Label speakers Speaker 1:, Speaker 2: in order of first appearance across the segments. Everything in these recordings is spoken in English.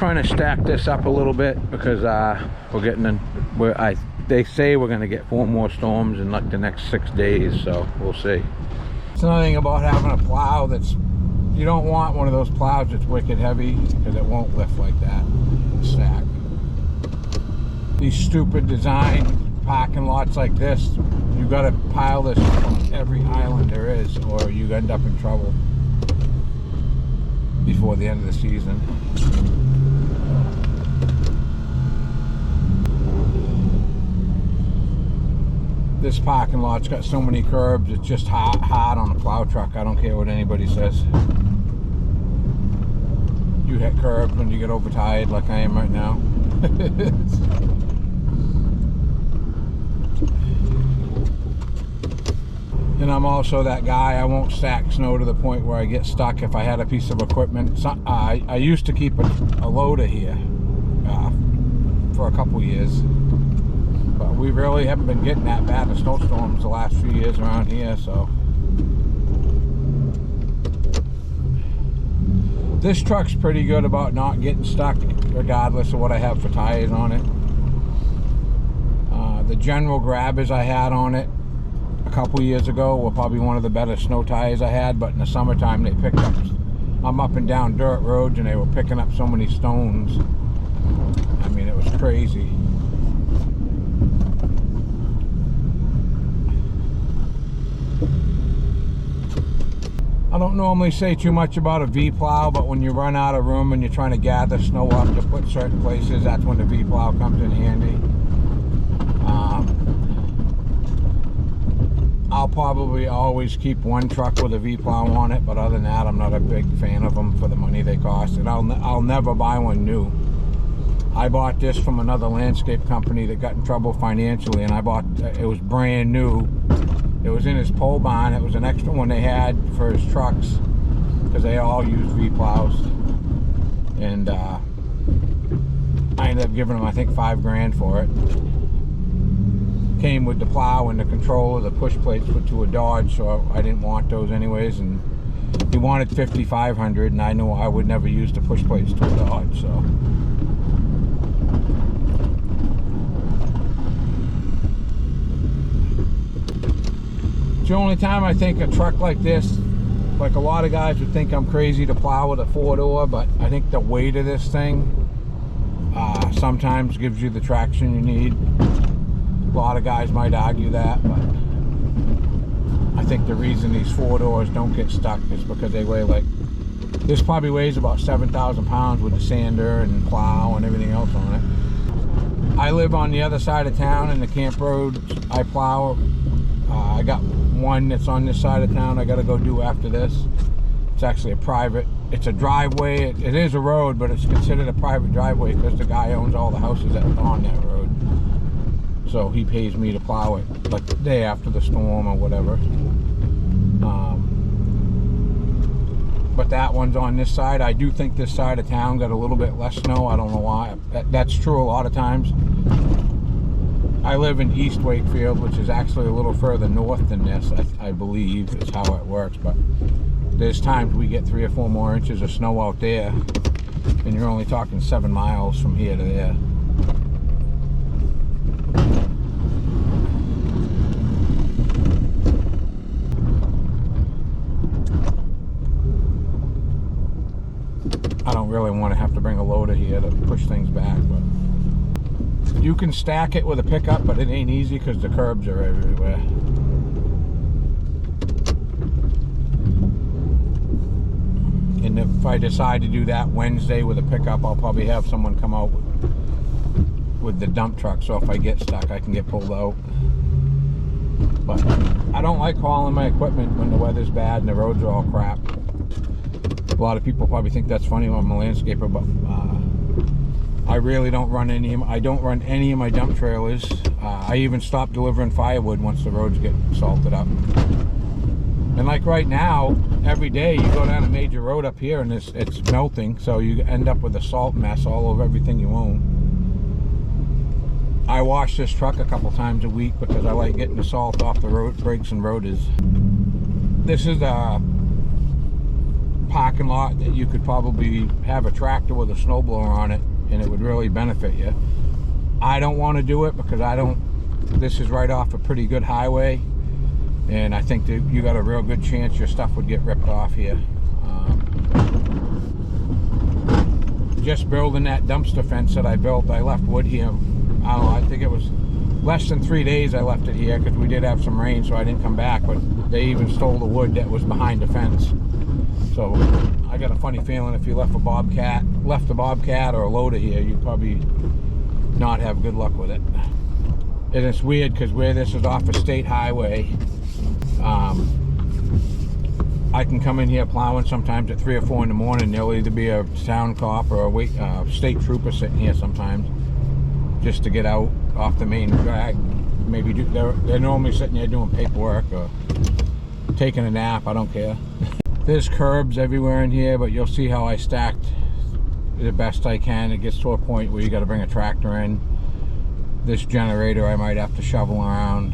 Speaker 1: trying to stack this up a little bit because we're getting in. They say we're going to get 4 more storms in like the next 6 days, so we'll see. It's another thing about having a plow that's, you don't want one of those plows that's wicked heavy because it won't lift like that. Stack. These stupid design parking lots like this, you got to pile this on every island there is, or you end up in trouble before the end of the season. This parking lot's got so many curbs, it's just hard on a plow truck. I don't care what anybody says. You hit curbs when you get overtired like I am right now. And I'm also that guy, I won't stack snow to the point where I get stuck if I had a piece of equipment. I used to keep a loader here for a couple years. But we really haven't been getting that bad of snowstorms the last few years around here, so. This truck's pretty good about not getting stuck regardless of what I have for tires on it. The General Grabbers I had on it a couple years ago were probably one of the better snow tires I had, but in the summertime they picked up, I'm up and down dirt roads and they were picking up so many stones. I mean, it was crazy. I don't normally say too much about a V-plow, but when you run out of room and you're trying to gather snow up to put certain places, that's when the V-plow comes in handy. I'll probably always keep one truck with a V-plow on it, but other than that, I'm not a big fan of them for the money they cost, and I'll never buy one new. I bought this from another landscape company that got in trouble financially, and it was brand new. It was in his pole barn. It was an extra one they had for his trucks because they all use V-plows. And I ended up giving him, I think, $5 for it. Came with the plow and the controller. The push plates were to a Dodge, so I didn't want those anyways. And he wanted $5,500, and I knew I would never use the push plates to a Dodge, so. The only time I think a truck like this, like a lot of guys would think I'm crazy to plow with a 4-door, but I think the weight of this thing sometimes gives you the traction you need. A lot of guys might argue that, but I think the reason these 4-doors don't get stuck is because they weigh like, this probably weighs about 7,000 pounds with the sander and plow and everything else on it. I live on the other side of town in the camp road. I plow. I got one that's on this side of town I got to go do after this. It's actually a private, it's a driveway. It is a road, but it's considered a private driveway because the guy owns all the houses that are on that road. So he pays me to plow it like the day after the storm or whatever. But that one's on this side. I do think this side of town got a little bit less snow. I don't know why. That's true a lot of times. I live in East Wakefield, which is actually a little further north than this, I believe is how it works. But there's times we get 3 or 4 more inches of snow out there, and you're only talking 7 miles from here to there. I don't really want to have to bring a loader here to push things back, but you can stack it with a pickup, but it ain't easy because the curbs are everywhere. And if I decide to do that Wednesday with a pickup, I'll probably have someone come out with the dump truck, so if I get stuck, I can get pulled out. But I don't like hauling my equipment when the weather's bad and the roads are all crap. A lot of people probably think that's funny when I'm a landscaper, but I really don't run any of them. I don't run any of my dump trailers. I even stopped delivering firewood once the roads get salted up. And like right now, every day you go down a major road up here and it's melting, so you end up with a salt mess all over everything you own. I wash this truck a couple times a week because I like getting the salt off the road brakes and rotors. This is parking lot that you could probably have a tractor with a snowblower on it and it would really benefit you. I don't want to do it because this is right off a pretty good highway, and I think that you got a real good chance your stuff would get ripped off here. Just building that dumpster fence that I built, I left wood here. I don't know, I think it was less than 3 days I left it here because we did have some rain, so I didn't come back, but they even stole the wood that was behind the fence. So I got a funny feeling if you left a bobcat or a loader here, you'd probably not have good luck with it. And it's weird because where this is off a state highway, I can come in here plowing sometimes at 3 or 4 in the morning. There'll either be a town cop or a state trooper sitting here sometimes just to get out off the main drag. Maybe they're normally sitting there doing paperwork or taking a nap. I don't care. There's curbs everywhere in here, but you'll see how I stacked the best I can. It gets to a point where you got to bring a tractor in. This generator I might have to shovel around,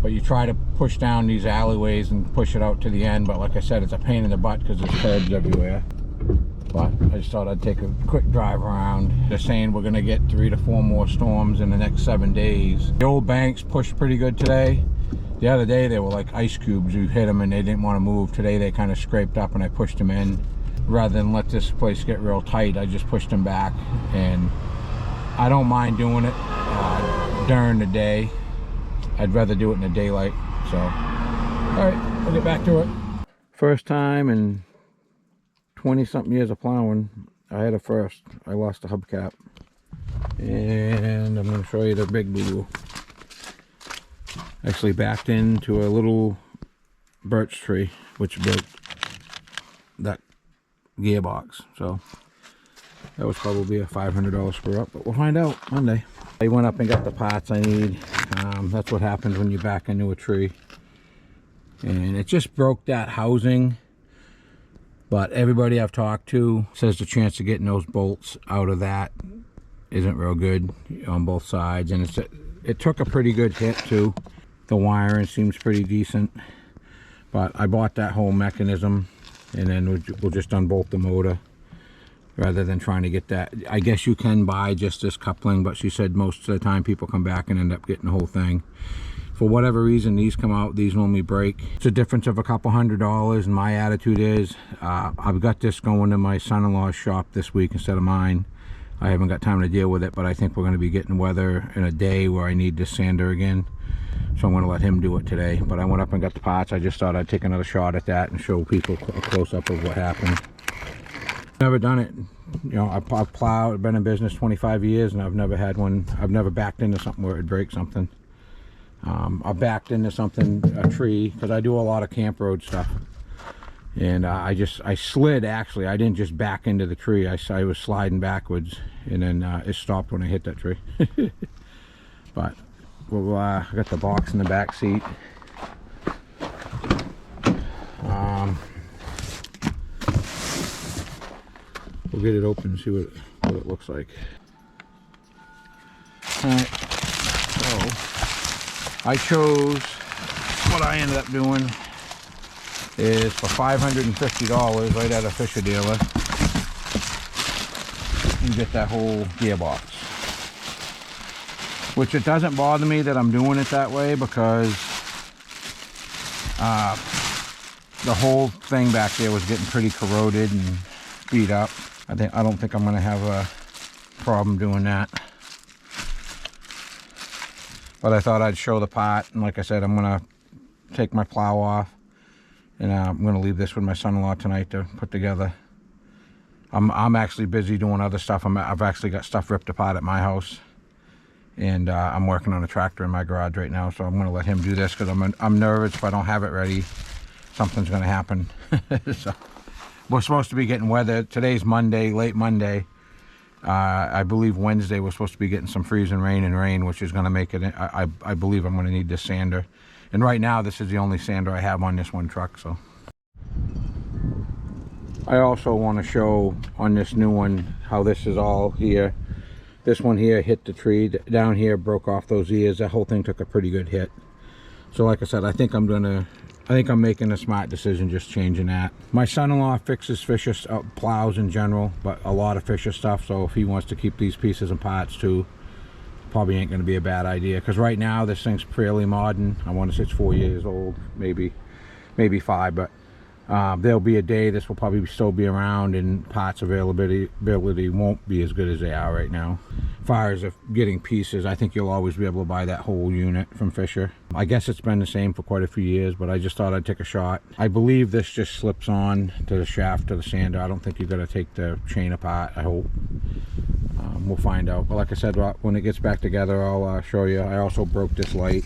Speaker 1: but you try to push down these alleyways and push it out to the end, but like I said, it's a pain in the butt because there's curbs everywhere. But I just thought I'd take a quick drive around. They're saying we're gonna get 3 to 4 more storms in the next 7 days. The old banks pushed pretty good today. The other day they were like ice cubes. You hit them and they didn't want to move. Today they kind of scraped up and I pushed them in. Rather than let this place get real tight, I just pushed them back, and I don't mind doing it during the day. I'd rather do it in the daylight. So, all right, we'll get back to it. First time in 20-something years of plowing, I had a first. I lost a hubcap, and I'm going to show you the big boo-boo. Actually backed into a little birch tree, which broke that gearbox. So that was probably a $500 screw up, but we'll find out Monday. I went up and got the parts I need. That's what happens when you back into a tree. And it just broke that housing. But everybody I've talked to says the chance of getting those bolts out of that isn't real good on both sides. And it took a pretty good hit too. The wiring seems pretty decent. But I bought that whole mechanism, and then we'll just unbolt the motor rather than trying to get that. I guess you can buy just this coupling, but she said most of the time people come back and end up getting the whole thing. For whatever reason, these come out, these normally break. It's a difference of a couple $100, and my attitude is I've got this going to my son-in-law's shop this week instead of mine. I haven't got time to deal with it, but I think we're going to be getting weather in a day where I need this sander again. So I'm going to let him do it today. But I went up and got the parts. I just thought I'd take another shot at that and show people a close-up of what happened. Never done it. You know, I've plowed, been in business 25 years, and I've never had one. I've never backed into something where it'd break something. I backed into something, a tree, because I do a lot of camp road stuff. And I slid, actually. I didn't just back into the tree. I was sliding backwards, and then it stopped when I hit that tree. But I got the box in the back seat. We'll get it open and see what it looks like. Alright, so I chose, what I ended up doing is for $550 right at a Fisher dealer, you get that whole gearbox. Which it doesn't bother me that I'm doing it that way, because the whole thing back there was getting pretty corroded and beat up. I don't think I'm going to have a problem doing that. But I thought I'd show the part, and like I said, I'm going to take my plow off, and I'm going to leave this with my son-in-law tonight to put together. I'm actually busy doing other stuff. I've actually got stuff ripped apart at my house, and I'm working on a tractor in my garage right now, so I'm going to let him do this because I'm nervous. If I don't have it ready, something's going to happen. So we're supposed to be getting weather. Today's Monday, late Monday. I believe Wednesday we're supposed to be getting some freezing rain, which is going to make it, I believe I'm going to need this sander. And right now this is the only sander I have on this one truck. So I also want to show on this new one how this is all here. This one here hit the tree down here, broke off those ears. That whole thing took a pretty good hit. So like I said, I think I'm going to I think I'm making a smart decision just changing that. My son-in-law fixes Fisher plows in general, but a lot of Fisher stuff, so if he wants to keep these pieces and parts too, probably ain't going to be a bad idea, because right now this thing's fairly modern. I want to say it's 4 years old, maybe 5, but there'll be a day this will probably still be around and parts availability won't be as good as they are right now. As far as getting pieces, I think you'll always be able to buy that whole unit from Fisher. I guess it's been the same for quite a few years, but I just thought I'd take a shot. I believe this just slips on to the shaft to the sander. I don't think you've got to take the chain apart, I hope. We'll find out, but like I said, when it gets back together, I'll show you. I also broke this light.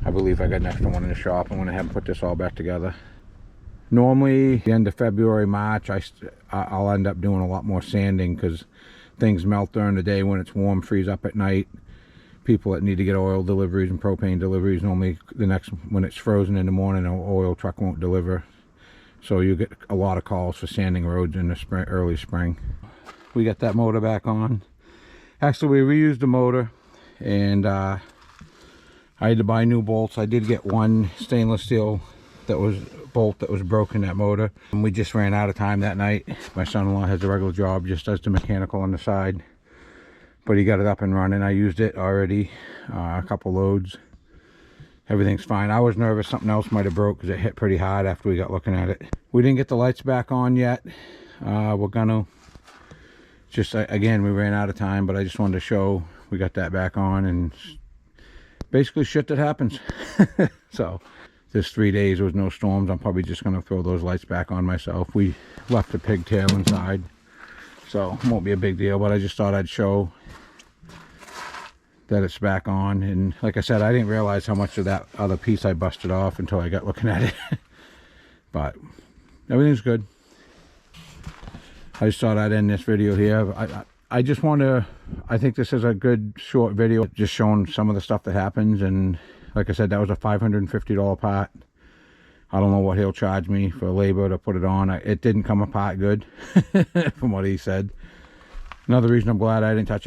Speaker 1: I believe I got an extra one in the shop. I'm going to have to put this all back together. Normally, the end of February, March, I'll end up doing a lot more sanding because things melt during the day when it's warm, freeze up at night. People that need to get oil deliveries and propane deliveries, normally when it's frozen in the morning, an oil truck won't deliver. So you get a lot of calls for sanding roads in the spring, early spring. We got that motor back on. Actually, we reused the motor, and I had to buy new bolts. I did get one stainless steel bolt that was broken, that motor, and we just ran out of time that night. My son-in-law has a regular job, just does the mechanical on the side, but he got it up and running. I used it already, a couple loads. Everything's fine. I was nervous something else might have broke because it hit pretty hard after we got looking at it. We didn't get the lights back on yet. We're gonna just, again, we ran out of time, but I just wanted to show we got that back on, and basically shit that happens. So this 3 days there was no storms. I'm probably just going to throw those lights back on myself. We left the pigtail inside, so it won't be a big deal, but I just thought I'd show that it's back on. And like I said, I didn't realize how much of that other piece I busted off until I got looking at it. But everything's good. I just thought I'd end this video here. I just want to, I think this is a good short video just showing some of the stuff that happens. And like I said, that was a $550 part. I don't know what he'll charge me for labor to put it on. It didn't come apart good from what he said. Another reason I'm glad I didn't touch it.